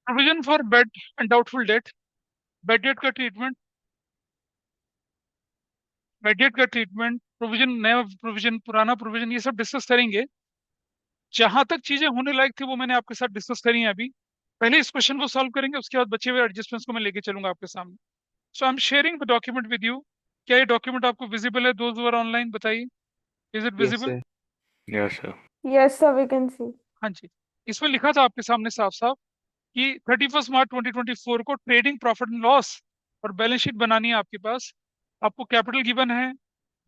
Provision for bed and doubtful debt, bad date का treatment, bed date का treatment, provision, नया provision, पुराना provision, ये सब डिस्कस करेंगे। जहां तक चीजें होने लायक थी वो मैंने आपके साथ डिस्कस करी हैं अभी। पहले इस क्वेश्चन को सॉल्व करेंगे, उसके बाद बचे हुए एडजस्टमेंट्स को मैं लेके चलूंगा आपके सामने। So I am sharing the document with you. क्या ये डॉक्यूमेंट आपको विजिबल है? दोज आर ऑनलाइन, बताइए, is it Yes, visible? sir. Yes sir. Yes, sir, we can see. हाँ जी। इसमें लिखा था आपके सामने साफ साफ कि 31 मार्च 2024 को ट्रेडिंग प्रॉफिट एंड लॉस और बैलेंस शीट बनानी है आपके पास। आपको कैपिटल गिवन है,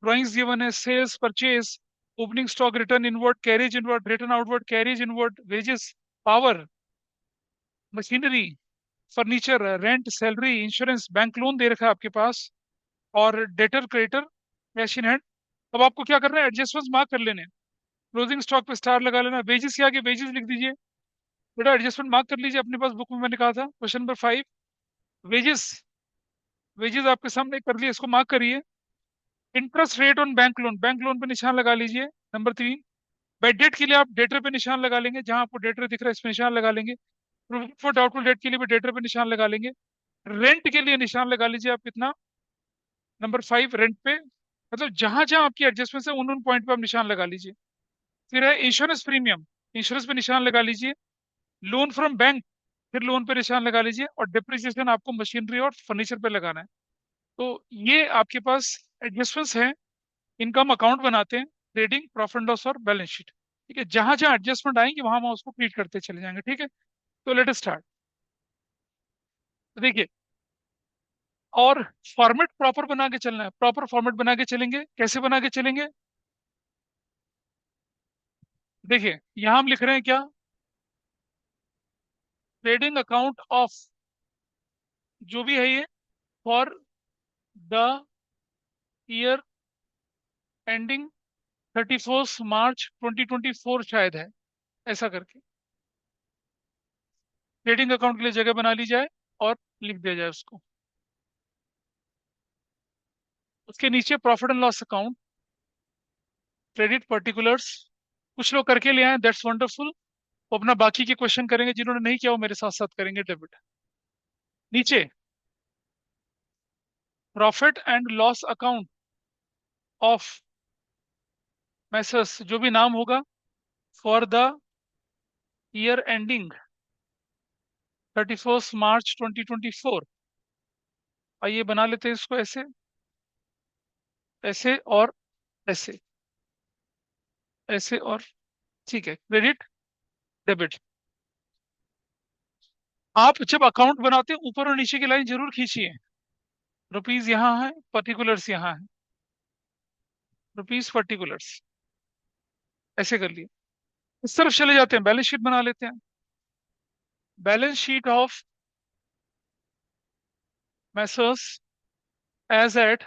ड्राइंग्स गिवन है, sales, purchase, opening stock, return inward, carriage inward, return outward, carriage inward, wages, power, machinery, furniture, rent, salary, insurance, bank loan दे रखा है आपके पास, और debtor, creditor, cash in hand. अब आपको क्या करना है? एडजस्टमेंट्स मार्क कर लेने हैं। क्लोजिंग स्टॉक पे स्टार लगा लेना, वेजेस के आगे वेजेस लिख दीजिए। बेटा एडजस्टमेंट मार्क कर लीजिए, अपने पास बुक में मैंने कहा था क्वेश्चन नंबर 5, वेजेस, वेजेस आपके सामने कर लिए, इसको मार्क करिए। Interest rate on bank loan, bank loan पे निशान लगा लीजिए। नंबर 3, बेड डेट के लिए आप डेटर पे निशान लगा लेंगे, जहां आपको डेटर दिख रहा है इसमें निशान लगा लेंगे। फॉर डाउटफुल डेट के लिए भी डेटर पे निशान लगा लेंगे। रेंट के लिए निशान लगा लीजिए आप कितना, नंबर 5 रेंट पे, मतलब जहां जहां आपकी एडजस्टमेंट है उन पॉइंट पे आप निशान लगा लीजिए। फिर है इंश्योरेंस प्रीमियम, इंश्योरेंस पे निशान लगा लीजिए। लोन फ्रॉम बैंक, फिर लोन पे निशान लगा लीजिए। और डिप्रिसिएशन आपको मशीनरी और फर्नीचर पे लगाना है। तो ये आपके पास एडजस्टमेंट्स हैं। इनका हम अकाउंट बनाते हैं, ट्रेडिंग, प्रॉफिट एंड लॉस और बैलेंस शीट। ठीक है, जहां जहां एडजस्टमेंट आएंगे वहां वहां उसको ट्रीट करते चले जाएंगे। ठीक है, तो लेट अस स्टार्ट। देखिए, और फॉर्मेट प्रॉपर बना के चलना है, प्रॉपर फॉर्मेट बना के चलेंगे। कैसे बना के चलेंगे? देखिए यहां हम लिख रहे हैं क्या, ट्रेडिंग अकाउंट ऑफ, जो भी है ये, for the year ending 31 March 2024 शायद है, ऐसा करके ट्रेडिंग अकाउंट के लिए जगह बना ली जाए और लिख दिया जाए उसको। उसके नीचे profit and loss account, credit particulars, कुछ लोग करके ले आए, दैट्स वंडरफुल। वो अपना बाकी के क्वेश्चन करेंगे, जिन्होंने नहीं किया वो मेरे साथ साथ करेंगे डेबिट। नीचे profit and loss account of Messrs, जो भी नाम होगा, for the year ending 31 March 2024। आइए बना लेते हैं इसको ऐसे, ऐसे और ऐसे, ऐसे और, ठीक है, क्रेडिट, डेबिट। आप जब अकाउंट बनाते हैं ऊपर और नीचे की लाइन जरूर खींचिए। रुपीज यहाँ है, पर्टिकुलर्स यहाँ है, रुपीज पर्टिकुलर्स, ऐसे कर लिए। इस तरफ चले जाते हैं, बैलेंस शीट बना लेते हैं। Balance sheet of messrs as at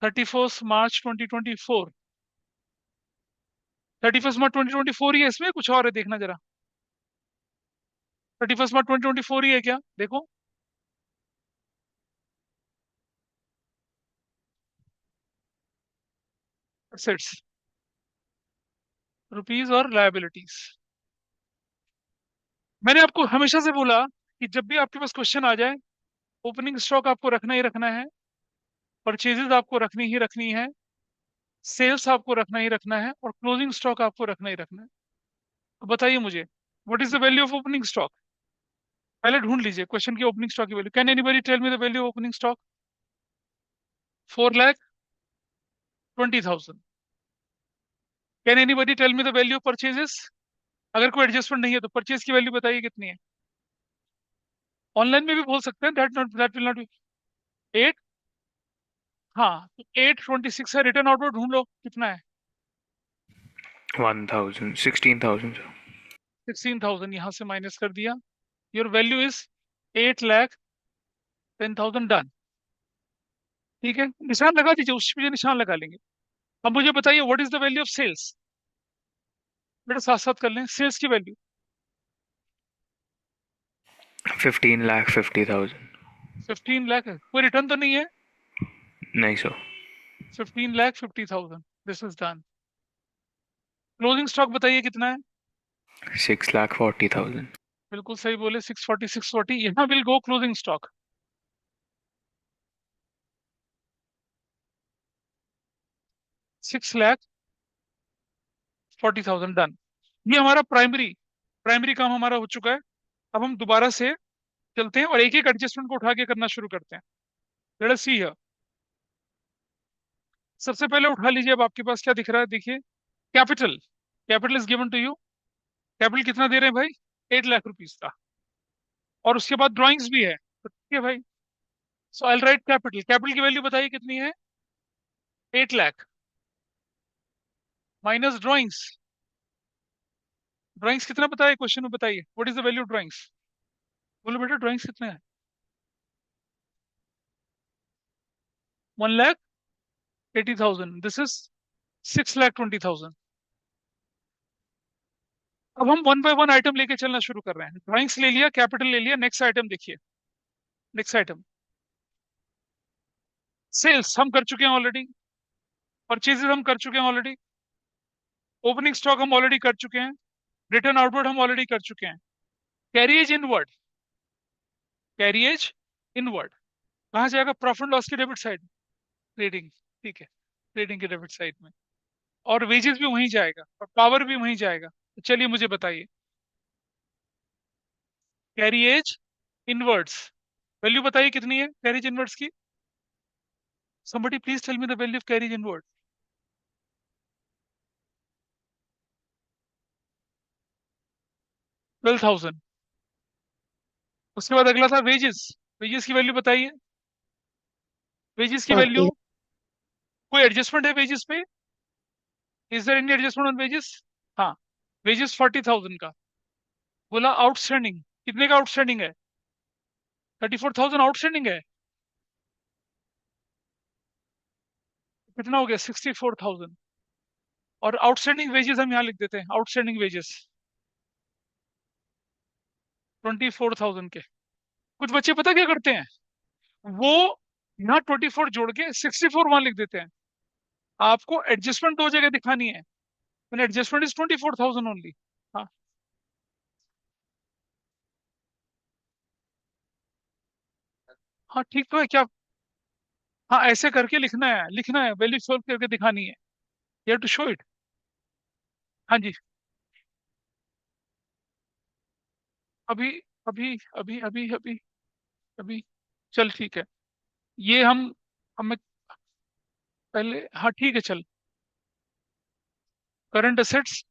31 March 2024। 31 March 2024 ही है, इसमें कुछ और है? देखना जरा, 31 मार्च 2024 ही है क्या? देखो, एसेट्स, रुपीज और लायबिलिटीज। मैंने आपको हमेशा से बोला कि जब भी आपके पास क्वेश्चन आ जाए, ओपनिंग स्टॉक आपको रखना ही रखना है, परचेजेस आपको रखनी ही रखनी है, सेल्स आपको रखना ही रखना है, और क्लोजिंग स्टॉक आपको रखना ही रखना है। तो बताइए मुझे, what is the value of opening stock? पहले ढूंढ लीजिए क्वेश्चन की ओपनिंग स्टॉक की value. Can anybody tell me the value of opening stock? 4,20,000। Can anybody tell me the value of purchases? अगर कोई एडजस्टमेंट नहीं है तो परचेज की वैल्यू बताइए कितनी है। ऑनलाइन में भी बोल सकते हैं, दैट विल नॉट बी 8। हाँ, तो 826 है। रिटर्न आउटवर्ड ढूंढ लो कितना है। 1,000, 16,000 सर। 16,000 यहाँ से माइनस कर दिया। Your value is 8,10,000। डन। ठीक है, निशान लगा दीजिए, उस पे निशान लगा लेंगे। अब मुझे बताइए what is the value of sales? बेटा साथ साथ कर लें, सेल्स की वैल्यू 15,50,000। 15 लाख है। कोई रिटर्न तो नहीं है? नहीं sir. 15,50,000, this is done. Closing stock बताइए कितना है? 6,40,000। बिल्कुल सही बोले, 640 यहाँ will go closing stock. 6,40,000 done. ये हमारा प्राइमरी प्राइमरी काम हमारा हो चुका है। अब हम दोबारा से चलते हैं और एक एक एडजस्टमेंट को उठा के करना शुरू करते हैं। Let us see here. सबसे पहले उठा लीजिए, अब आपके पास क्या दिख रहा है देखिए। Capital, capital is given to you. Capital कितना दे रहे हैं भाई? 8 लाख रुपीज का। और उसके बाद ड्राइंग्स भी है, तो ठीक है भाई। सो आई राइट कैपिटल, कैपिटल की वैल्यू बताइए कितनी है? 8 लाख माइनस ड्राइंग्स। ड्राइंग्स कितना बताइए, क्वेश्चन में बताइए, what is the value of drawings? बोलो बेटा ड्राइंग्स कितना है? 1,80,000, दिस इज 6,20,000। अब हम वन बाय वन आइटम लेके चलना शुरू कर रहे हैं। ड्राइंग्स ले लिया, कैपिटल ले लिया, नेक्स्ट आइटम देखिए। नेक्स्ट आइटम सेल्स हम कर चुके हैं ऑलरेडी। परचेजेस हम कर चुके हैं ऑलरेडी। ओपनिंग स्टॉक हम ऑलरेडी कर चुके हैं। रिटर्न आउटवर्ड हम ऑलरेडी कर चुके हैं। कैरिएज इनवर्ड, कैरिएज इनवर्ड कहाँ जाएगा? प्रॉफिट लॉस की डेबिट साइड, ट्रेडिंग, ठीक है, ट्रेडिंग के डेबिट साइड में। और वेजेस भी वहीं जाएगा और पावर भी वहीं जाएगा। तो चलिए मुझे बताइए, कैरिएज इनवर्ड्स वैल्यू बताइए कितनी है कैरिज इनवर्ड्स की? somebody please tell me the value of carriage inward। 12,000। उसके बाद अगला था वेजेस। वेजेस की वैल्यू बताइए। वेजेस की वैल्यू, 40। कोई एडजस्टमेंट है वेजेस पे? Is there any adjustment on wages? हाँ, वेजेस 40,000 का। बोला आउटस्टैंडिंग, कितने का आउटस्टैंडिंग है? 34,000 आउटस्टैंडिंग है। कितना हो गया? 64,000। और आउटस्टैंडिंग वेजेस हम यहाँ लिख देते हैं, आउटस्टैंडिंग वेजेस 24,000 के। कुछ बच्चे पता क्या करते हैं, वो यहाँ 24 जोड़ के 64 वहां लिख देते हैं। आपको एडजस्टमेंट दो जगह दिखानी है, एडजस्टमेंट इज 24,000 ओनली। हाँ, हाँ ठीक तो है क्या? हाँ ऐसे करके लिखना है, लिखना है, वैल्यू सोल्व करके दिखानी है। You have to show it. हाँ जी। अभी अभी अभी अभी अभी अभी चल ठीक है। ये हम हमें पहले, हाँ ठीक है चल। करंट असेट्स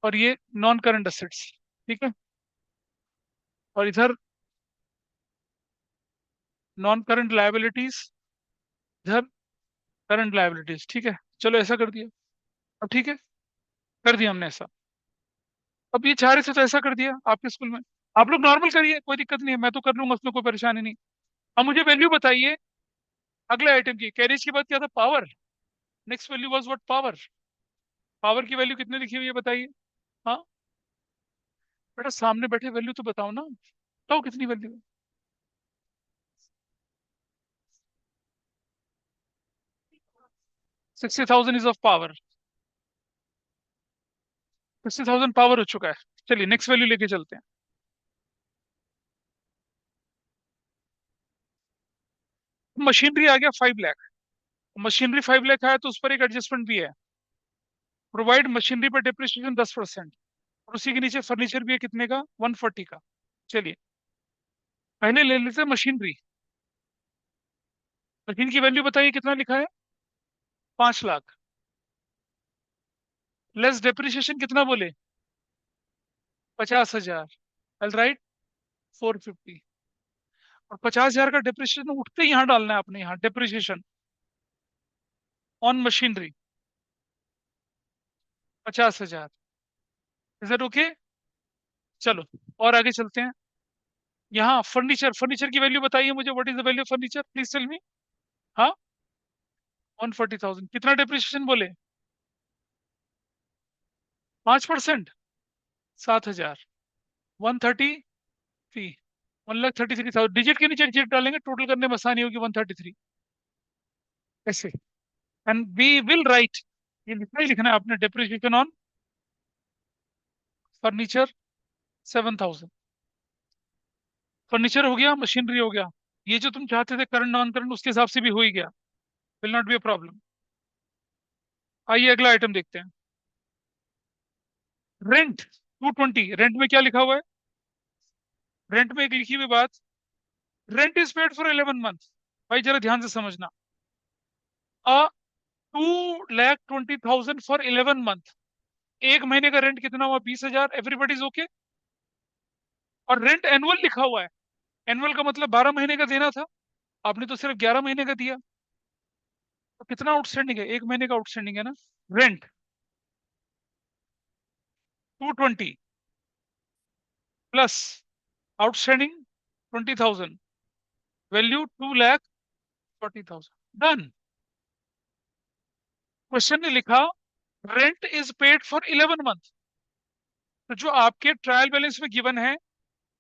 और ये नॉन करंट असेट्स, ठीक है। और इधर नॉन करंट लायबिलिटीज, इधर करंट लायबिलिटीज, ठीक है। चलो ऐसा कर दिया। अब ठीक है, कर दिया हमने ऐसा। अब ये चाह रहे थे तो ऐसा कर दिया आपके स्कूल में। आप लोग नॉर्मल करिए, कोई दिक्कत नहीं है, मैं तो कर लूंगा, उसमें कोई परेशानी नहीं। अब मुझे वैल्यू बताइए अगले आइटम की। कैरिज के बाद क्या था? Power. Next value was what? Power. Power की वैल्यू कितने लिखी हुई है बताइए? हाँ बेटा सामने बैठे, वैल्यू तो बताओ ना, बताओ कितनी वैल्यू है? 60,000 इज ऑफ पावर। 60,000 पावर हो चुका है। चलिए नेक्स्ट वैल्यू लेके चलते हैं। मशीनरी आ गया 5 लाख। मशीनरी 5 लाख आया तो उस पर एक एडजस्टमेंट भी है। प्रोवाइड मशीनरी पर डिप्रिसिएशन 10%। और उसी के नीचे फर्नीचर भी है, कितने का? 140 का। चलिए पहले ले लेते हैं मशीनरी। मशीन की वैल्यू बताइए कितना लिखा है? 5 लाख। लेस डिप्रिसिएशन कितना बोले? 50,000। All right, 450। और 50,000 का डिप्रिसिएशन उठते ही यहाँ डालना है आपने, यहाँ depreciation on machinery 50,000। Is that okay? चलो और आगे चलते हैं। यहाँ फर्नीचर, फर्नीचर की वैल्यू बताइए मुझे, what is the value of furniture, please tell me. हाँ, 140,000। कितना डिप्रिसिएशन बोले? 5%, 7,000। 133, 1,33,000। डिजिट के नीचे डिजिट डालेंगे, टोटल करने में आसानी होगी। 133 ऐसे। एंड वी विल राइट, ये लिखना ही लिखना है आपने, डिप्रिसिएशन ऑन फर्नीचर 7,000। फर्नीचर हो गया, मशीनरी हो गया। ये जो तुम चाहते थे करंट नॉन करंट, उसके हिसाब से भी हो ही गया। Will not be a problem. आइए अगला आइटम देखते हैं। रेंट 220। रेंट में क्या लिखा हुआ है? रेंट में एक लिखी हुई बात, rent is paid for 11 month. भाई जरा ध्यान से समझना। अ 2,20,000 फॉर 11 मंथ। एक महीने का रेंट कितना हुआ? 20,000। Everybody is okay. और रेंट एनुअल लिखा हुआ है। एनुअल का मतलब 12 महीने का देना था, आपने तो सिर्फ 11 महीने का दिया। तो कितना आउटस्टैंडिंग है? एक महीने का आउटस्टैंडिंग है ना। Rent 220 plus outstanding 20,000, value 2,40,000। Done. Question ने लिखा rent is paid for 11 month. तो जो आपके ट्रायल बैलेंस में गिवन है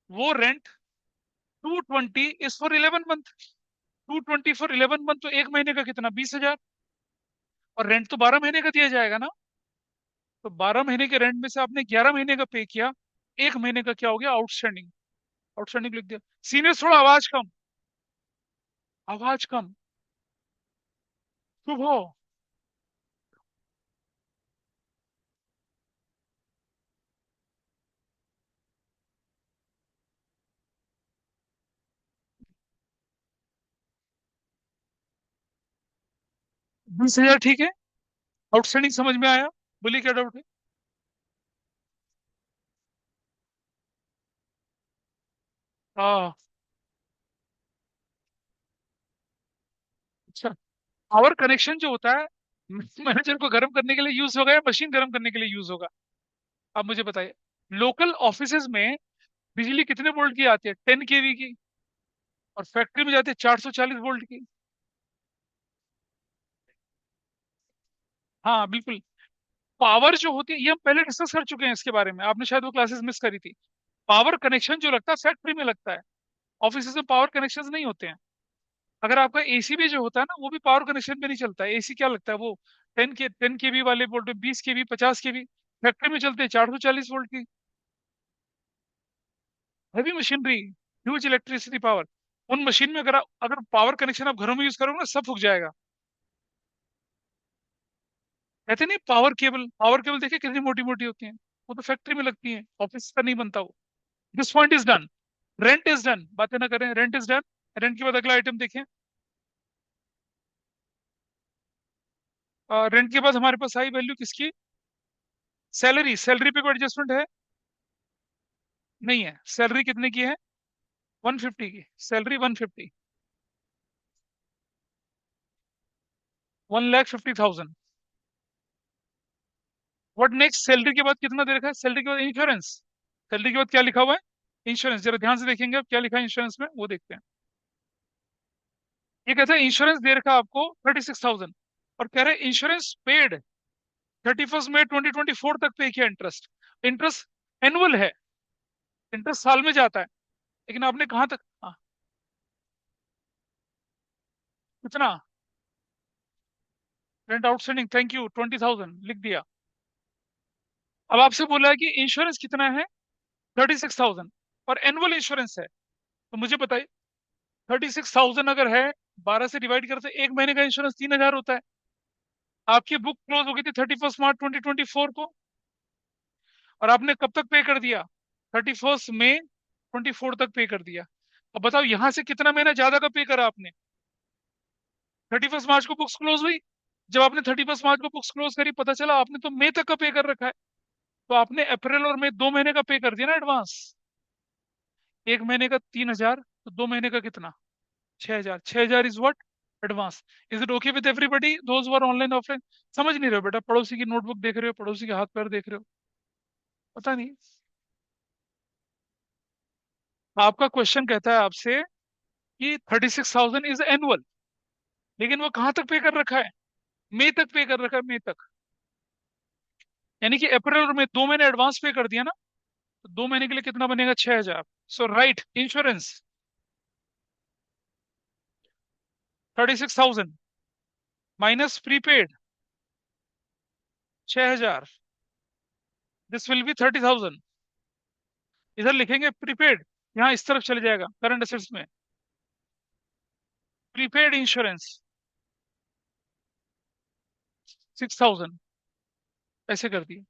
वो rent 220 is for 11 month. 220 for 11 month, तो एक महीने का कितना? 20,000। और रेंट तो 12 महीने का दिया जाएगा ना। तो 12 महीने के रेंट में से आपने 11 महीने का पे किया, एक महीने का क्या हो गया? आउटस्टैंडिंग। आउटस्टैंडिंग लिख दिया। सीनियर थोड़ा आवाज कम, आवाज कम। शुभ हो। 20,000 ठीक है। आउटस्टैंडिंग समझ में आया? बोलिए क्या डाउट है? हाँ। अच्छा, पावर कनेक्शन जो होता है मैनेजर को गर्म करने के लिए यूज होगा या मशीन गर्म करने के लिए यूज होगा? आप मुझे बताइए। लोकल ऑफिसेज में बिजली कितने वोल्ट की आती है? 10 kV की। और फैक्ट्री में जाती है 440 वोल्ट की। हाँ बिल्कुल। पावर जो होती है, ये हम पहले डिस्कस कर चुके हैं इसके बारे में, आपने शायद वो क्लासेस मिस करी थी। पावर कनेक्शन जो लगता है फैक्ट्री में लगता है। ऑफिस में पावर कनेक्शन नहीं होते हैं। अगर आपका एसी भी जो होता है ना, वो भी पावर कनेक्शन पे नहीं चलता है। एसी क्या लगता है वो? 10 kV वाले बोल्ट, 20 kV, 50 kV। फैक्ट्री में चलते हैं 440 वोल्ट की heavy machinery, huge electricity power. उन मशीन में अगर पावर कनेक्शन आप घरों में यूज करोगे ना, सब फूक जाएगा। कहते नहीं, पावर केबल, पावर केबल देखिए कितनी मोटी मोटी होती हैं। वो तो फैक्ट्री में लगती है, ऑफिस का नहीं बनता वो। This point is done. Rent is done, बातें ना करें, रेंट इज डन। रेंट के बाद अगला आइटम देखें। रेंट के बाद हमारे पास आई वैल्यू किसकी? सैलरी। सैलरी पे कोई एडजस्टमेंट है? नहीं है। सैलरी कितने की है? 150 की। सैलरी 150। 1,50,000। What next? सैलरी के बाद कितना दे रखा है? सैलरी के बाद इंश्योरेंस। सैलरी के बाद क्या लिखा हुआ है? इंश्योरेंस। जरा ध्यान से देखेंगे अब क्या लिखा है इंश्योरेंस में, वो देखते हैं। ये कहता है इंश्योरेंस दे रखा है आपको 36,000। और कह रहे हैं इंश्योरेंस पेड 31 मई 2024 तक पे किया इंटरेस्ट। इंटरेस्ट एनुअल है, इंटरेस्ट साल में जाता है। लेकिन आपने कहाँ तक, हाँ, कितना? रेंट आउटस्टैंडिंग, थैंक यू, 20,000 लिख दिया। अब आपसे बोला है कि इंश्योरेंस कितना है? 36,000। और एनुअल इंश्योरेंस है। तो मुझे बताइए, 36,000 अगर है, 12 से डिवाइड करते एक महीने का इंश्योरेंस 3,000 होता है। आपकी बुक क्लोज हो गई थी 31 मार्च 2024 को। और आपने कब तक पे कर दिया? 31 मई 24 तक पे कर दिया। अब बताओ यहां से कितना महीना ज्यादा का पे करा आपने? 31 मार्च को बुक्स क्लोज हुई। जब आपने 31 मार्च को बुक्स क्लोज करी, पता चला आपने तो मई तक का पे कर रखा है। तो आपने अप्रैल और मई 2 महीने का पे कर दिया ना एडवांस। एक महीने का 3,000, तो 2 महीने का कितना? 6,000। 6,000 is what? Advance. Is it okay with everybody those were online offline? समझ नहीं रहे हो बेटा? पड़ोसी की नोटबुक देख रहे हो, पड़ोसी के हाथ पैर देख रहे हो? पता नहीं। आपका क्वेश्चन कहता है आपसे कि 36,000 इज एनुअल, लेकिन वो कहां तक पे कर रखा है? मई तक पे कर रखा है, मई तक। यानी कि अप्रैल और मई 2 महीने एडवांस पे कर दिया ना। तो 2 महीने के लिए कितना बनेगा? 6,000। So right, insurance 36,000 minus prepaid 6,000, this will be 30,000। इधर लिखेंगे प्रीपेड, यहाँ इस तरफ चले जाएगा करंट असेट्स में, प्रीपेड इंश्योरेंस 6,000, ऐसे कर दिया।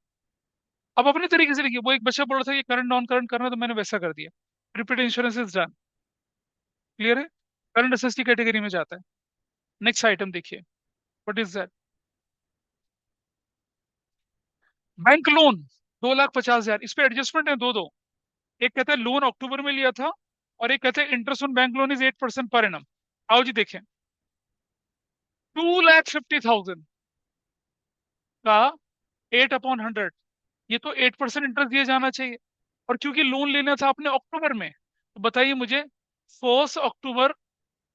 अब अपने तरीके से लिखिए, वो एक बच्चा बोल रहा था कि करंट नॉन करंट करना, तो मैंने वैसा कर दिया। Prepaid insurance is done. Clear है? करंट असेट्स की कैटेगरी में जाता है। नेक्स्ट आइटम देखिए, what is that? Bank loan 2,50,000, इस पे एडजस्टमेंट है दो दो। एक कहता है लोन अक्टूबर में लिया था, और एक कहते हैं interest on bank loan is 8% per annum. आओ जी देखें, 2,50,000 का 8/100, ये तो 8% इंटरेस्ट दिया जाना चाहिए। और क्योंकि लोन लेना था आपने अक्टूबर में, तो बताइए मुझे, 1 अक्टूबर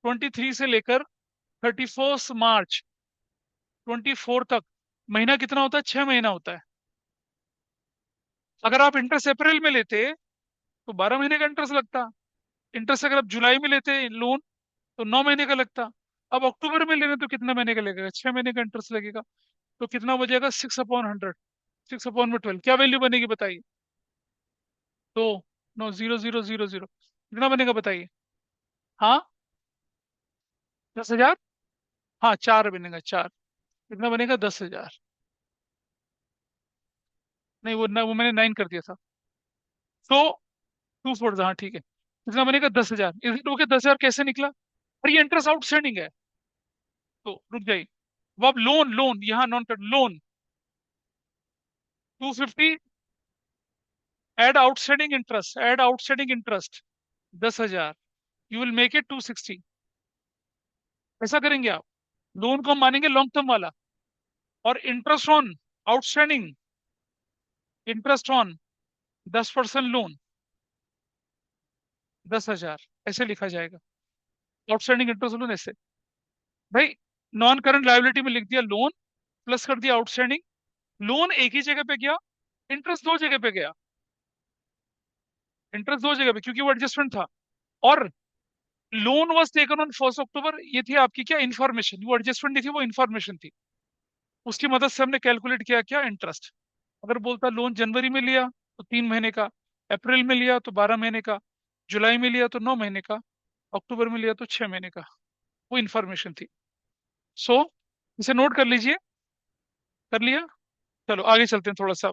23 से लेकर 31 मार्च 24 तक महीना कितना होता है? 6 महीना होता है। अगर आप इंटरेस्ट अप्रैल में लेते तो 12 महीने का इंटरेस्ट लगता। इंटरेस्ट अगर आप जुलाई में लेते लोन, तो 9 महीने का लगता। अब अक्टूबर में लेने तो कितना महीने का लगेगा? 6 महीने का इंटरेस्ट लगेगा। तो कितना बचेगा? 6/100, 6/12, क्या वैल्यू बनेगी बताइए? तो नो, 0,000, कितना बनेगा बताइए? हाँ, 10,000। हाँ, 4 बनेगा, 4। कितना बनेगा? 10,000। नहीं, वो मैंने 9 कर दिया था। तो 2/4, हाँ ठीक है। कितना बनेगा? 10,000। Is it okay? 10,000 कैसे निकला? और ये इंटरेस्ट आउटस्टैंडिंग है। तो रुक जाइए, वो अब लोन, लोन यहाँ नॉन कर, loan 250, add outstanding interest 10,000, you will make it 260। ऐसा करेंगे आप। लोन को हम मानेंगे लॉन्ग टर्म वाला, और interest on outstanding, interest on 10% loan 10,000, ऐसे लिखा जाएगा। आउटस्टैंडिंग इंटरेस्ट लोन ऐसे। भाई, नॉन करंट लायबिलिटी में लिख दिया लोन, प्लस कर दिया आउटस्टैंडिंग। लोन एक ही जगह पे गया, इंटरेस्ट दो जगह पे गया। इंटरेस्ट दो जगह पे, क्योंकि वो एडजस्टमेंट था। और लोन वॉज टेकन ऑन 1 अक्टूबर, ये थी आपकी क्या इन्फॉर्मेशन, वो एडजस्टमेंट नहीं थी, वो इन्फॉर्मेशन थी। उसकी मदद से हमने कैलकुलेट किया क्या? इंटरेस्ट। अगर बोलता लोन जनवरी में लिया तो 3 महीने का, अप्रैल में लिया तो 12 महीने का, जुलाई में लिया तो 9 महीने का, अक्टूबर में लिया तो 6 महीने का, वो इन्फॉर्मेशन थी। सो इसे नोट कर लीजिए। कर लिया? चलो आगे चलते हैं थोड़ा सा।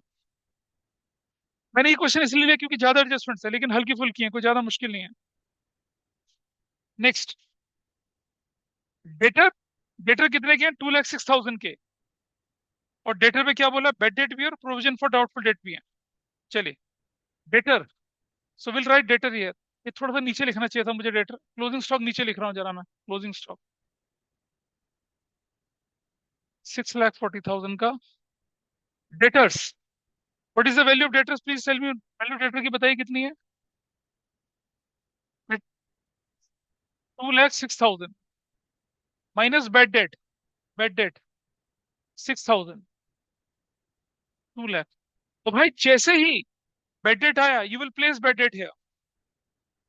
मैंने ये क्वेश्चन इसलिए लिया क्योंकि ज्यादा एडजस्टमेंट्स है, लेकिन हल्की फुल्की है, कोई ज्यादा मुश्किल नहीं है। Next, debtor. डेटर कितने के हैं? 2,06,000 के। और डेटर पे क्या बोला? बेड डेट भी है और प्रोविजन फॉर डाउटफुल डेट भी है। चलिए, debtor, so will right debtor here. ये थोड़ा सा नीचे लिखना चाहिए था मुझे, डेटर। क्लोजिंग स्टॉक नीचे लिख रहा हूँ जरा मैं, क्लोजिंग स्टॉक 6,40,000 का। Debtors, what is the value of debtors? Please tell me, value debtor की बताइए कितनी है? 2,06,000 minus bad debt, bad debt 6,000, 2 lakh. तो भाई जैसे ही बेड डेट आया, you will place bad debt here.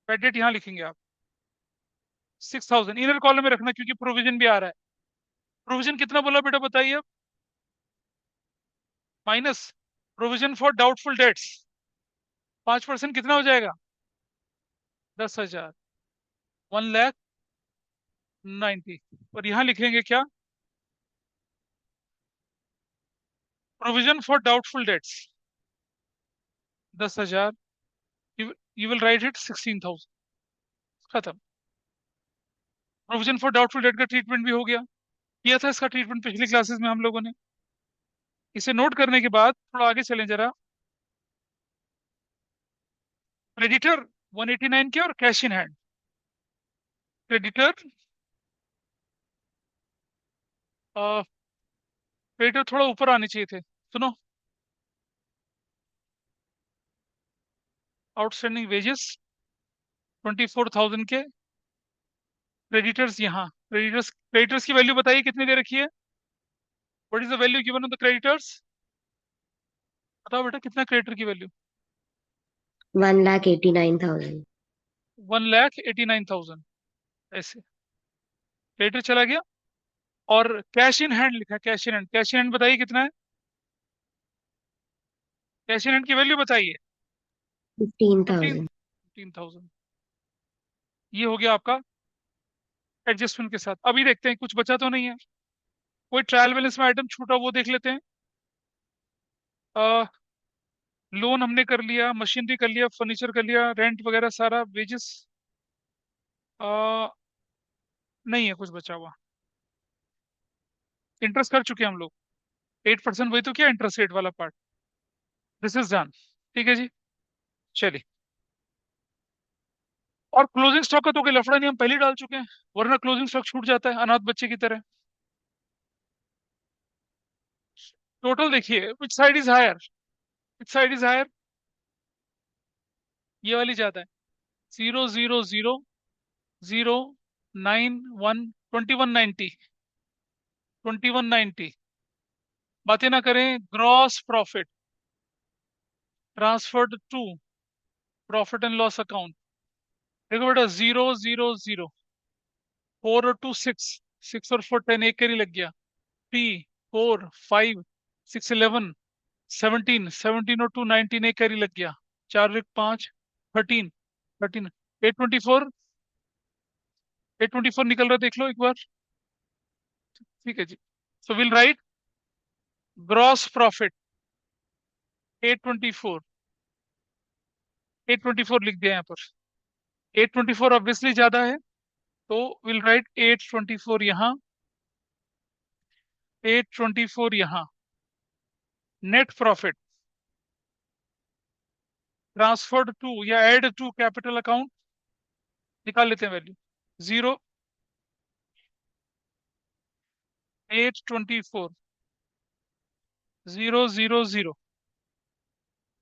Bad debt यहाँ लिखेंगे आप, 6,000 इनर कॉलम में रखना, क्योंकि प्रोविजन भी आ रहा है। प्रोविजन कितना बोला बेटा बताइए अब? Minus provision for doubtful dates, 5% कितना हो जाएगा? 10,000, 1,90,000। और यहाँ लिखेंगे क्या? Provision for doubtful dates 10,000, you will write it 16,000। खत्म। प्रोविजन फॉर डाउटफुल डेट का ट्रीटमेंट भी हो गया। किया था इसका ट्रीटमेंट पिछली क्लासेस में हम लोगों ने। इसे नोट करने के बाद थोड़ा आगे चलें जरा। क्रेडिटर 189 के और cash in hand. Creditor, creditor थोड़ा ऊपर आने चाहिए थे, सुनो। आउटस्टैंडिंग वेजेस 24,000 के। क्रेडिटर्स यहाँ, क्रेडिटर्स, क्रेडिटर्स की वैल्यू बताइए कितनी दे रखी है? What is the value given on the creditors? बताओ बेटा, कितना क्रेडिटर की वैल्यू? 1,89,000। 1,89,000, ऐसे क्रेडिटर चला गया। और कैश इन हैंड लिखा, cash in hand, cash in hand बताइए कितना है? कैश इन हैंड की वैल्यू बताइए। Fifteen 15, thousand 15,000। ये हो गया आपका एडजस्टमेंट के साथ। अभी देखते हैं कुछ बचा तो नहीं है। कोई ट्रायल बैलेंस में आइटम छूटा वो देख लेते हैं। लोन हमने कर लिया, मशीनरी कर लिया, फर्नीचर कर लिया, रेंट वगैरह सारा, वेजेस नहीं है कुछ बचा हुआ। इंटरेस्ट कर चुके हैं हम लोग, 8%। वही तो क्या इंटरेस्ट रेट वाला पार्ट, दिस इज डन। ठीक है जी, चलिए। और क्लोजिंग स्टॉक का तो कोई लफड़ा नहीं, हम पहले ही डाल चुके हैं, वरना क्लोजिंग स्टॉक छूट जाता है अनाथ बच्चे की तरह। टोटल देखिए, which side is higher, which side is higher, ये वाली ज्यादा है। 0, 0, 0, 0, 9, 1, 2190, 2190। बातें ना करें, gross profit transferred to profit and loss account. देखो बेटा, 0, 0, 0, 4 और 2 6, 6 और 4 10, एक कैरी लग गया। 3, 4, 5, 6, 11, 17, 17 और 2 19, एक कैरी लग गया। 4 और 1 5, 13, 13, 824, 824 निकल रहा, देख लो एक बार। ठीक है जी। So will write gross profit 824, 824 लिख दिया यहाँ पर। 824 ऑब्वियसली ज्यादा है, तो विल राइट 824 यहाँ, 824 यहाँ। नेट प्रॉफिट ट्रांसफर्ड टू या एड टू कैपिटल अकाउंट, निकाल लेते हैं वैल्यू। 0, 824, 0, 0, 0।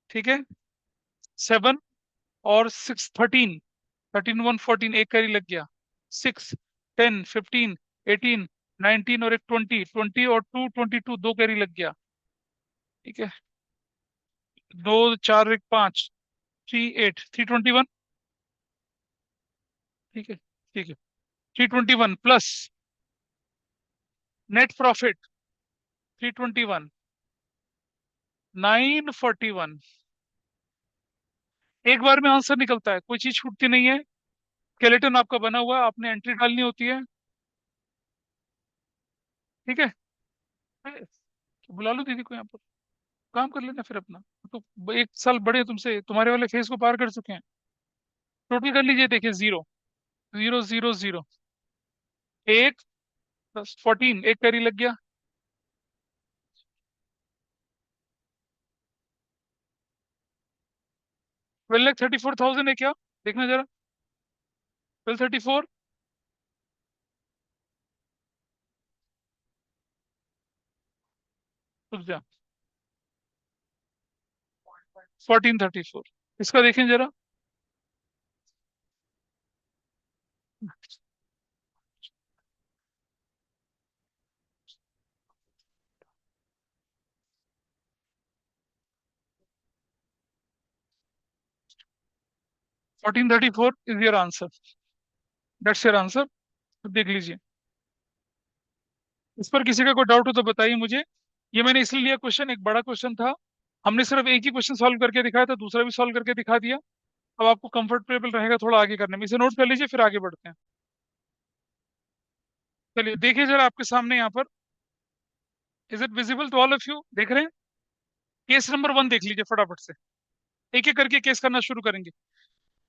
ठीक है। 7 और 6, 13, 13 1 14, एक कैरी लग गया। 6, 10, 15, 18, 19 और एक 20, 20 और 2 22, दो कैरी लग गया। ठीक है। 2 4 1 5, 3 8, 321। ठीक है, ठीक है। 321 प्लस नेट प्रॉफिट 321, 941। एक बार में आंसर निकलता है, कोई चीज छूटती नहीं है। स्केलेटन आपका बना हुआ है, आपने एंट्री डालनी होती है। ठीक है। बुला लो दीदी को यहाँ पर, काम कर लेना फिर अपना। तो 1 साल बड़े हैं तुमसे, तुम्हारे वाले फेज को पार कर चुके हैं। टोटल कर लीजिए, देखिए 0, 0, 0, 0, एक प्लस 14, एक कैरी लग गया। 12,34,000 है क्या, देखना जरा। 1234, रुक जा। 1434, इसका देखें जरा। 1434 is your answer, that's your answer. देख लीजिए। इस पर किसी का कोई डाउट हो तो बताइए मुझे। ये मैंने इसलिए लिया क्वेश्चन, एक बड़ा क्वेश्चन था। हमने सिर्फ एक ही क्वेश्चन सॉल्व करके दिखाया था, दूसरा भी सॉल्व करके दिखा दिया। अब आपको कंफर्टेबल रहेगा थोड़ा आगे करने में, इसे नोट कर लीजिए, फिर आगे बढ़ते हैं। चलिए देखिए जरा आपके सामने यहाँ पर, is it visible to all of you, देख रहे हैं? केस नंबर 1 देख लीजिए फटाफट से। एक एक करके केस करना शुरू करेंगे।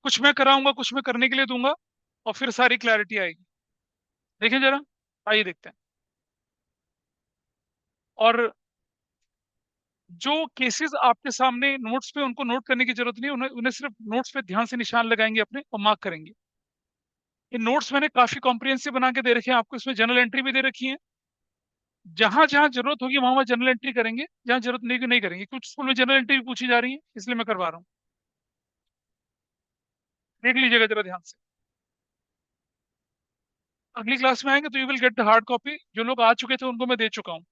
कुछ मैं कराऊंगा, कुछ मैं करने के लिए दूंगा, और फिर सारी क्लैरिटी आएगी। देखें जरा, आइए देखते हैं। और जो केसेस आपके सामने नोट्स पे, उनको नोट करने की जरूरत नहीं, उन्हें उन्हें सिर्फ नोट्स पे ध्यान से निशान लगाएंगे अपने और मार्क करेंगे। ये नोट्स मैंने काफी कॉम्प्रिहेंसिव बना के दे रखे हैं आपको, इसमें जर्नल एंट्री भी दे रखी है। जहां जहां जरूरत होगी वहां वहां जर्नल एंट्री करेंगे, जहां जरूरत नहीं नहीं करेंगे। कुछ स्कूल में जर्नल एंट्री भी पूछी जा रही है, इसलिए मैं करवा रहा हूँ। देख लीजिएगा जरा ध्यान से। अगली क्लास में आएंगे तो you will get the hard copy, जो लोग आ चुके थे उनको मैं दे चुका हूँ।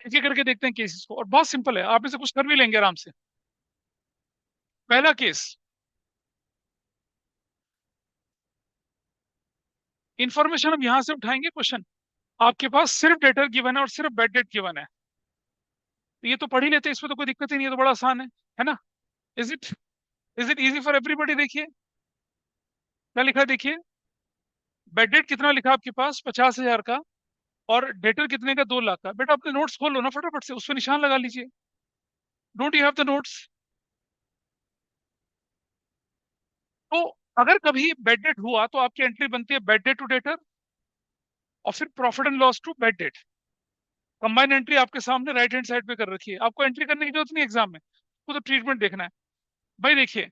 एक एक करके देखते हैं केसेस को, और बहुत सिंपल है, आप इसे कुछ कर भी लेंगे आराम से। पहला केस, इंफॉर्मेशन हम यहां से उठाएंगे क्वेश्चन, आपके पास सिर्फ डेटर गिवन है और सिर्फ बेड डेट गिवन है, तो ये तो पढ़ ही लेते हैं, इसमें तो कोई दिक्कत ही नहीं है, तो बड़ा आसान है ना? Is it is it easy for everybody? देखिए क्या लिखा है, देखिए। बेड डेट कितना लिखा आपके पास, 50,000 का, और डेटर कितने का, 2 लाख का। बेटा अपने नोट्स खोलो ना फटाफट से, उस पर निशान लगा लीजिए। Don't you have the notes? तो अगर कभी बेड डेट हुआ तो आपकी एंट्री बनती है बेड डेट टू डेटर, और फिर profit and loss to bad debt. Combine entry आपके सामने राइट हैंड साइड पे कर रखी है, आपको एंट्री करने की जरूरत नहीं एग्जाम में, आपको तो ट्रीटमेंट देखना है। भाई देखिए,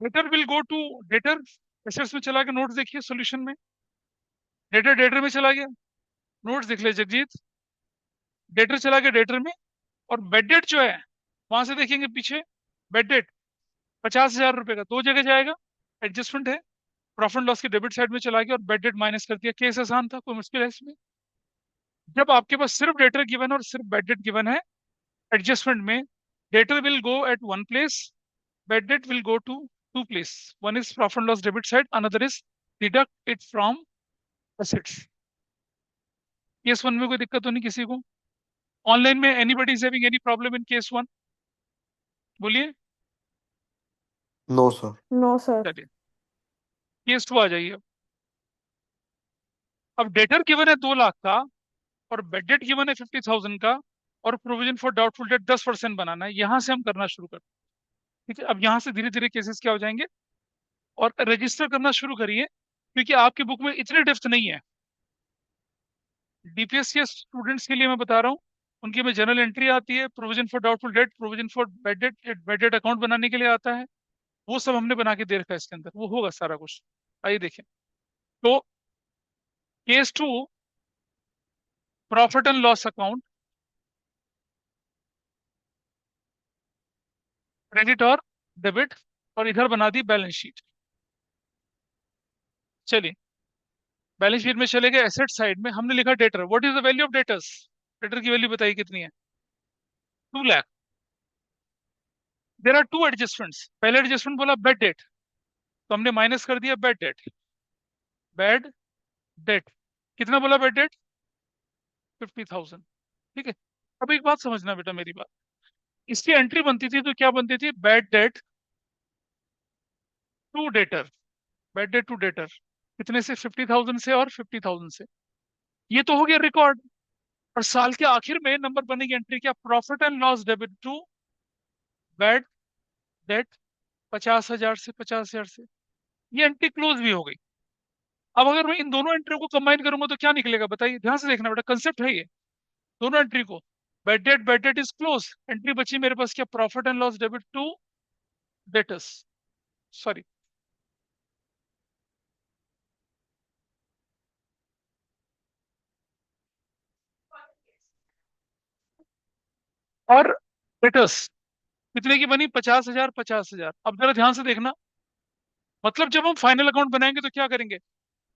debtor will go to debtor, assets में चला गया, नोट्स देखिए सॉल्यूशन में। डेटर डेटर में चला गया, नोट्स देख ले जगजीत। डेटर चला गया डेटर में, और बेड डेट जो है, वहां से देखेंगे पीछे, बेड डेट 50,000 रुपए का, दो जगह जाएगा, एडजस्टमेंट है। प्रॉफिट लॉस के डेबिट साइड में चला गया और बेड डेट माइनस कर दिया। केस आसान था, कोई मुश्किल है इसमें? जब आपके पास सिर्फ डेटर गिवन है और सिर्फ बेड डेट गिवन है, एडजस्टमेंट में debtor will go at one place, bad debt will go to two place. One is profit loss debit side, another is deduct it from assets. Case one में कोई दिक्कत तो नहीं किसी को? Online में anybody is having any problem in case one? बोलिए। No sir. No sir. चलिए केस टू आ जाइए। अब डेटर गिवन है 2 लाख का, और बेडेट गिवन है 50,000 का, और प्रोविजन फॉर डाउटफुल डेट 10% बनाना है। यहां से हम करना शुरू करते हैं, ठीक है? अब यहां से धीरे धीरे केसेस क्या हो जाएंगे, और रजिस्टर करना शुरू करिए, क्योंकि आपकी बुक में इतने डेप्थ नहीं है। डीपीएससी स्टूडेंट्स के लिए मैं बता रहा हूँ, उनकी में जनरल एंट्री आती है, provision for doubtful date, provision for bed date account बनाने के लिए आता है। वो सब हमने बना के दे रखा है इसके अंदर, वो होगा सारा कुछ। आइए देखें। तो case two, profit and loss account, credit और डेबिट, और इधर बना दी बैलेंस शीट। चलिए बैलेंस शीट में चले गए, एसेट साइड में हमने लिखा debtor. What is the value of debtors? Debtor की वैल्यू बताइए कितनी है? 2 lakh. There are two adjustments. पहले एडजस्टमेंट बोला बेड डेट, तो हमने माइनस कर दिया बेड डेट। बेड डेट कितना बोला? Bad debt 50,000। ठीक है। अब एक बात समझना बेटा, मेरी बात, इसकी एंट्री बनती थी तो क्या बनती थी? Bad debt to debtor. Bad debt to debtor कितने से? 50,000 से और 50,000 से। ये तो हो गया रिकॉर्ड। और साल के आखिर में नंबर बनेगी एंट्री क्या? Profit and loss debit to bad debt 50,000 से 50,000 से। ये एंट्री क्लोज भी हो गई। अब अगर मैं इन दोनों एंट्री को कंबाइन करूंगा तो क्या निकलेगा बताइए? ध्यान से देखना बेटा, कंसेप्ट है ये। दोनों एंट्री को, bad debt is close, entry बची मेरे पास क्या? Profit and loss debit to debtors, sorry, और डेटर्स कितने की बनी? 50,000 50,000। अब जरा ध्यान से देखना, मतलब जब हम फाइनल अकाउंट बनाएंगे तो क्या करेंगे?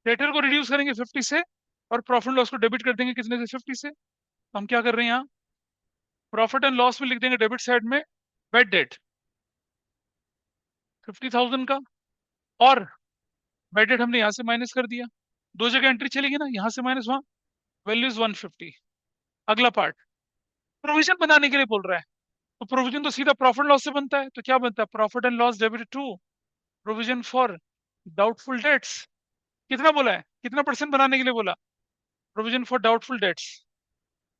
डेटर को रिड्यूस करेंगे 50 से, और प्रॉफिट लॉस को डेबिट कर देंगे कितने से? 50 से। तो हम क्या कर रहे हैं यहाँ? प्रॉफिट एंड लॉस में लिख देंगे डेबिट साइड में बेड डेट 50,000 का, और बेड डेट हमने यहाँ से माइनस कर दिया। दो जगह एंट्री चलेगी ना, यहाँ से माइनस वहां, वैल्यू इज 150। अगला पार्ट, प्रोविजन बनाने के लिए बोल रहा है, तो प्रोविजन तो सीधा प्रॉफिट लॉस से बनता है, तो क्या बनता है? Profit and loss debit to provision for doubtful debts. कितना बोला है? कितना परसेंट बनाने के लिए बोला? प्रोविजन फॉर डाउटफुल डेट्स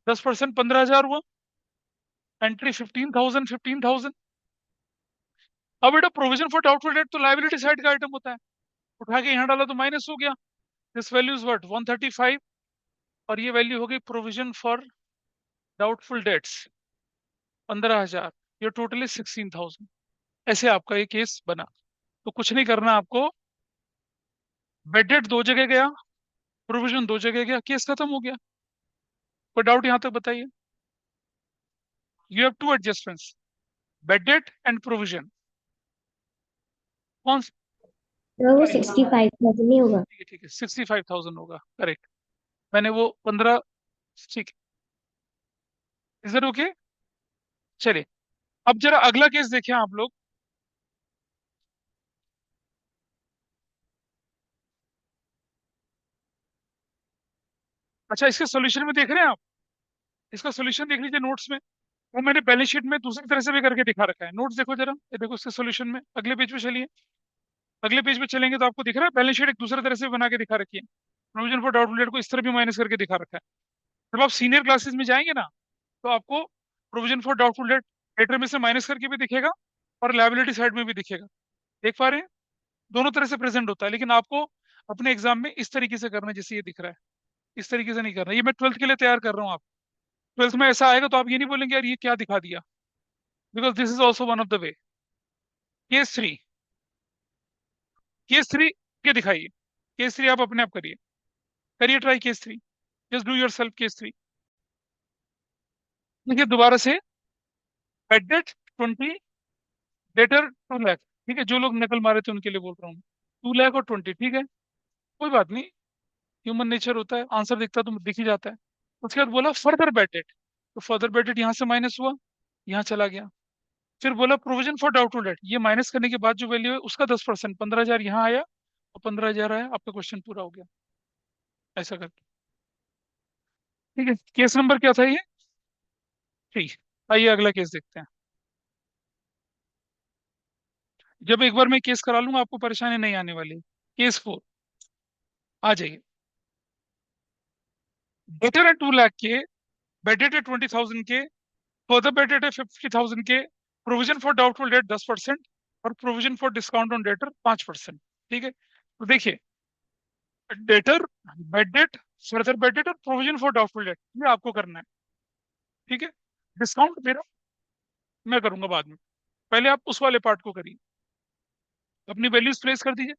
10%, 15,000 हुआ। एंट्री 15,000 15,000। अब बेटा प्रोविजन फॉर डाउटफुल डेट तो लाइबिलिटी साइड का आइटम होता है, उठा के यहाँ डाला तो माइनस हो गया। This value is what? 135। और ये वैल्यू हो गई प्रोविजन फॉर डाउटफुल डेट्स 15,000। ये टोटली 16,000। ऐसे आपका ये केस बना। तो कुछ नहीं करना आपको, बेड डेट दो जगह गया, प्रोविजन दो जगह गया, केस खत्म हो गया। कोई डाउट यहां तक बताइए? You have two adjustments, bad debt and provision. कौन? सर वो 65,000 नहीं होगा? ठीक है ठीक है, 65,000 होगा, करेक्ट। मैंने वो 15, ठीक है, इज ओके? चलिए अब जरा अगला केस देखें आप लोग। अच्छा, इसके सोल्यूशन में देख रहे हैं आप? इसका सोल्यूशन देख लीजिए नोट्स में। वो मैंने बैलेंस शीट में दूसरी तरह से भी करके दिखा रखा है। नोट्स देखो जरा, ये देखो इसके सोल्यूशन में। अगले पेज पे चलिए। अगले पेज पे चलेंगे तो आपको दिख रहा है बैलेंस शीट एक दूसरे तरह से बना के दिखा रखी है। प्रोविजन फॉर डाउटफुल डेट को इस तरह भी माइनस करके दिखा रखा है। जब आप सीनियर क्लासेस में जाएंगे ना, तो आपको प्रोविजन फॉर डाउटफुल डेट लेटर में से माइनस करके भी दिखेगा और लायबिलिटी साइड में भी दिखेगा। देख पा रहे हैं? दोनों तरह से प्रेजेंट होता है, लेकिन आपको अपने एग्जाम में इस तरीके से करना है जैसे ये दिख रहा है। इस तरीके से नहीं करना। ये मैं ट्वेल्थ के लिए तैयार कर रहा हूँ। आप ट्वेल्थ में ऐसा आएगा तो आप ये नहीं बोलेंगे यार ये क्या दिखा दिया, because this is also one of the way. Case three. Case three के दिखाइए। केस थ्री आप अपने आप करिए। करिए try case three. Just do your self case three. देखिए दोबारा से। Bed date 20, debtor 2 lakh. ठीक है, जो लोग नकल मारे थे उनके लिए बोल रहा हूँ। 2 लाख और 20, ठीक है, कोई बात नहीं। ह्यूमन नेचर होता है, आंसर दिखता तो दिख ही जाता है। उसके बाद बोला फर्दर बेड डेट। तो फर्दर बेड डेट यहाँ से माइनस हुआ, यहाँ चला गया। फिर बोला प्रोविजन फॉर डाउटफुल डेट, ये माइनस करने के बाद जो वैल्यू है उसका 10%, 15,000 यहाँ आया और 15,000 आया। आपका क्वेश्चन पूरा हो गया। ऐसा करके। ठीक है, केस नंबर क्या था ये? 3। आइए अगला केस देखते हैं। जब एक बार मैं केस करा लूंगा आपको परेशानी नहीं आने वाली। केस 4। आ जाइए। डेटर है 2 लाख के, बेडेड है 20,000 के, फर्दर बेडेड है 50,000 के, प्रोविजन फॉर डाउटफुल डेट 10% और provision for discount on debtor 5%। ठीक है, तो देखिए debtor, bad date, further bed date और प्रोविजन फॉर डाउटफुल डेट, ये आपको करना है। ठीक है, डिस्काउंट मेरा मैं करूंगा बाद में। पहले आप उस वाले पार्ट को करिए। अपनी वैल्यूज प्लेस कर दीजिए।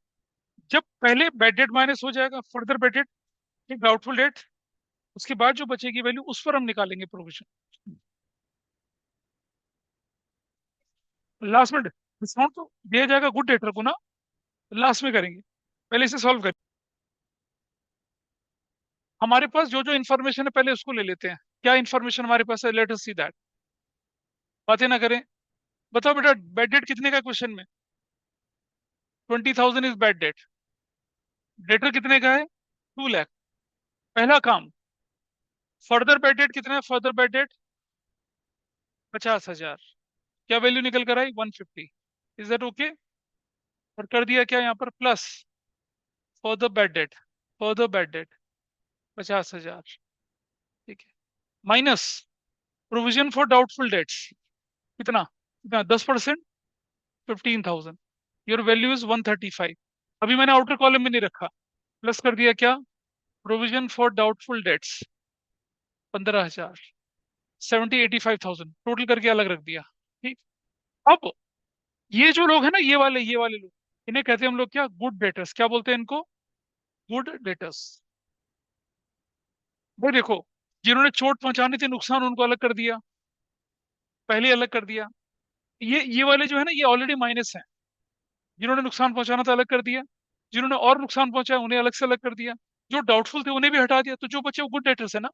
जब पहले बेड डेट माइनस हो जाएगा, फर्दर बेड डेट, एक डाउटफुल डेट, उसके बाद जो बचेगी वैल्यू उस पर हम निकालेंगे प्रोविजन। लास्ट में डिस्काउंट तो दिया जाएगा गुड डेटर को ना, लास्ट में करेंगे। पहले इसे सॉल्व करें। हमारे पास जो जो इन्फॉर्मेशन है पहले उसको ले लेते हैं। क्या इन्फॉर्मेशन हमारे पास है? Let us see that. बातें ना करें। बताओ बेटा, बेड डेट कितने का क्वेश्चन में? 20,000 इज बेड डेट। डेटर कितने का है? 2 लाख। पहला काम। फर्दर बेड डेट कितना है? Further bed debt 50,000। क्या वैल्यू निकल कर आई? 150। Is that okay? और कर दिया क्या यहाँ पर? Plus further bed date, further bed debt 50,000। ठीक है, minus provision for doubtful debts. कितना कितना? 10%, 15,000। Your value is 135। अभी मैंने आउटर कॉलम में नहीं रखा। प्लस कर दिया क्या? Provision for doubtful dates 15,000, 85,000 total करके अलग रख दिया। ठीक। अब ये जो लोग हैं ना, ये वाले लोग, इन्हें कहते हैं हम लोग क्या? Good debtors. क्या बोलते हैं इनको? Good debtors. भाई देखो, जिन्होंने चोट पहुंचानी थी, नुकसान उनको अलग कर दिया, पहले अलग कर दिया। ये वाले जो है ना, ये ऑलरेडी माइनस है। जिन्होंने नुकसान पहुंचाना था अलग कर दिया, जिन्होंने और नुकसान पहुंचाया उन्हें अलग से अलग कर दिया, जो डाउटफुल थे उन्हें भी हटा दिया। तो जो बचे वो गुड डेटर्स है ना।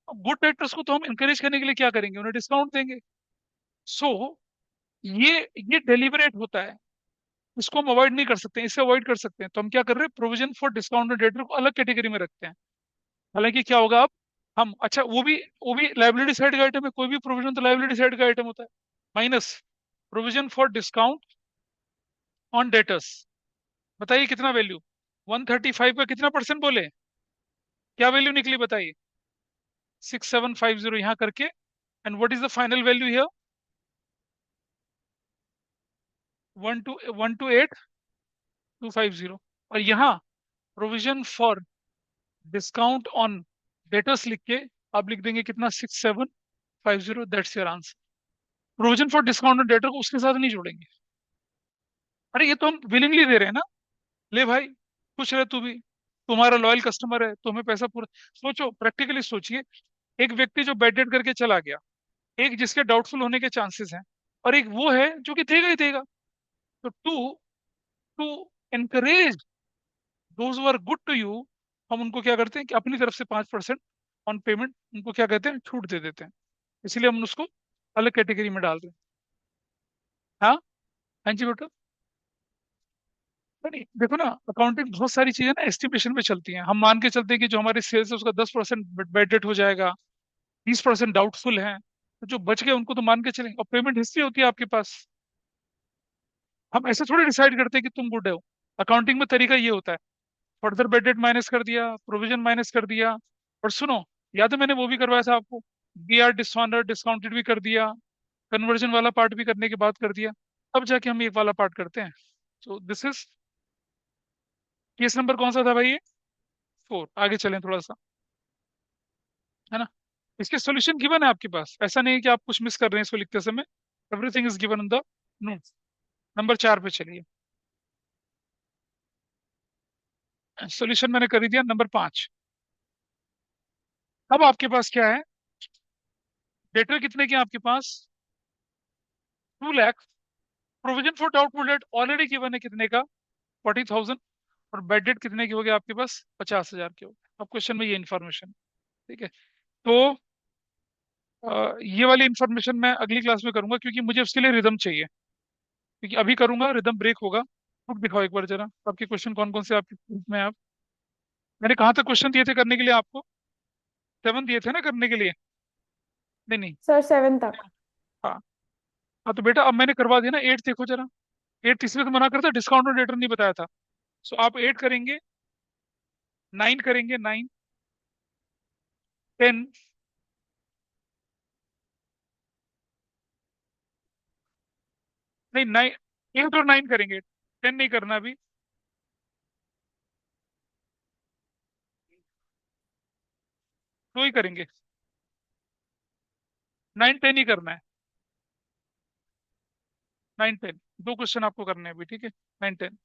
गुड डेटर्स को तो हम इंकरेज करने के लिए क्या करेंगे? उन्हें डिस्काउंट देंगे। सो ये ये डेलिबरेट होता है। इसको हम अवॉइड नहीं कर सकते, इससे अवॉइड कर सकते हैं। तो हम क्या कर रहे हैं? प्रोविजन फॉर डिस्काउंट डेटर को अलग कैटेगरी में रखते हैं। हालांकि क्या होगा अब? हम अच्छा, वो भी लाइबिलिटी साइड का आइटम है। कोई भी प्रोविजन तो लाइबिलिटी साइड का आइटम होता है। Minus provision for discount on debtors. बताइए कितना वैल्यू? 135 का कितना परसेंट बोले? क्या वैल्यू निकली बताइए? 6750 यहाँ करके। And what is the final value here? 128,250। और यहाँ provision for discount on debtors लिख के आप लिख देंगे कितना? 6750। That's your answer. Provision for discount on debtor को उसके साथ नहीं जोड़ेंगे। अरे ये तो हम विलिंगली दे रहे हैं ना। ले भाई, खुश रहे तू भी, तुम्हारा लॉयल कस्टमर है, तुम्हें पैसा पूरा। सोचो, प्रैक्टिकली सोचिए। एक व्यक्ति जो बेड डेट करके चला गया, एक जिसके डाउटफुल होने के चांसेस हैं, और एक वो है जो कि देगा ही देगा। तो to to encourage those who are good to you, हम उनको क्या करते हैं कि अपनी तरफ से 5% ऑन पेमेंट उनको क्या कहते हैं? छूट दे देते हैं। इसलिए हम उसको अलग कैटेगरी में डाल रहे हैं। हाँ, हाँ जी बेटा। नहीं देखो ना, अकाउंटिंग बहुत सारी चीजें ना एस्टिमेशन पे चलती हैं। हम मान के चलते हैं कि जो हमारे सेल्स है उसका 10% बैड डेट हो जाएगा, 20% डाउटफुल है, तो जो बच गए उनको तो मान के चलेंगे। और पेमेंट हिस्ट्री होती है आपके पास। हम ऐसे थोड़ी डिसाइड करते हैं कि तुम गुड हो। अकाउंटिंग में तरीका ये होता है, फर्दर बैड डेट माइनस कर दिया, प्रोविजन माइनस कर दिया। और सुनो, याद है मैंने वो भी करवाया था आपको, बीआर डिसऑनर डिस्काउंटेड भी कर दिया, कन्वर्जन वाला पार्ट भी करने के बाद कर दिया, अब जाके हम ये वाला पार्ट करते हैं। So this is case number कौन सा था भाई ये? 4। आगे चलें थोड़ा सा, है ना। इसके सॉल्यूशन गिवन है आपके पास, ऐसा नहीं है कि आप कुछ मिस कर रहे हैं इसको लिखते समय। Everything is given in the notes. Number 4 पे चलिए। सॉल्यूशन मैंने कर ही दिया। नंबर 5, अब आपके पास क्या है? डेटर कितने के हैं आपके पास? 2 lakh. Provision for doubtful date already given है कितने का? 40,000। और बेड डेट कितने की हो गई आपके पास? 50,000 की हो गई। अब क्वेश्चन में ये इन्फॉर्मेशन, ठीक है। तो ये वाली इन्फॉर्मेशन मैं अगली क्लास में करूंगा, क्योंकि मुझे उसके लिए रिदम चाहिए। क्योंकि अभी करूंगा रिदम ब्रेक होगा। बुक दिखाओ एक बार जरा, आपके क्वेश्चन कौन कौन से आपके group में हैं आप? मैंने कहाँ तक क्वेश्चन दिए थे करने के लिए आपको? 7 दिए थे ना करने के लिए? नहीं नहीं। सर 7 तक। हाँ। हाँ तो बेटा अब मैंने करवा दिया ना। 8 देखो जरा। 8 इसलिए तो मना करता, डिस्काउंट और डेटर नहीं बताया था। सो आप 8 करेंगे, 9 करेंगे, 9, 10। नहीं, 9, 8 और 9 करेंगे, 10 नहीं करना अभी। दो ही करेंगे, 9 10 ही करना है। 9 10 दो क्वेश्चन आपको करने हैं अभी, ठीक है। 9 10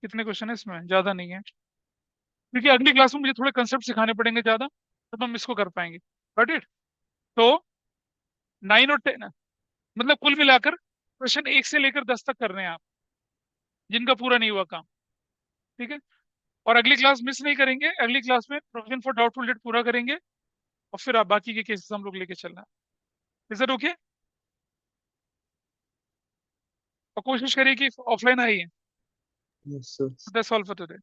कितने क्वेश्चन है इसमें? ज्यादा नहीं है, क्योंकि अगली क्लास में मुझे थोड़े कंसेप्ट सिखाने पड़ेंगे ज्यादा, तब हम इसको कर पाएंगे। Got it? तो 9 और 10, मतलब कुल मिलाकर क्वेश्चन 1 से लेकर 10 तक कर रहे हैं आप, जिनका पूरा नहीं हुआ काम, ठीक है। और अगली क्लास मिस नहीं करेंगे। अगली क्लास में प्रोविजन फॉर डाउटफुल डेट पूरा करेंगे, और फिर आप बाकी के केसेस हम लोग लेके चलना है। Is it okay? और कोशिश करिए कि ऑफलाइन आइए। Yes, sir. That's all for today.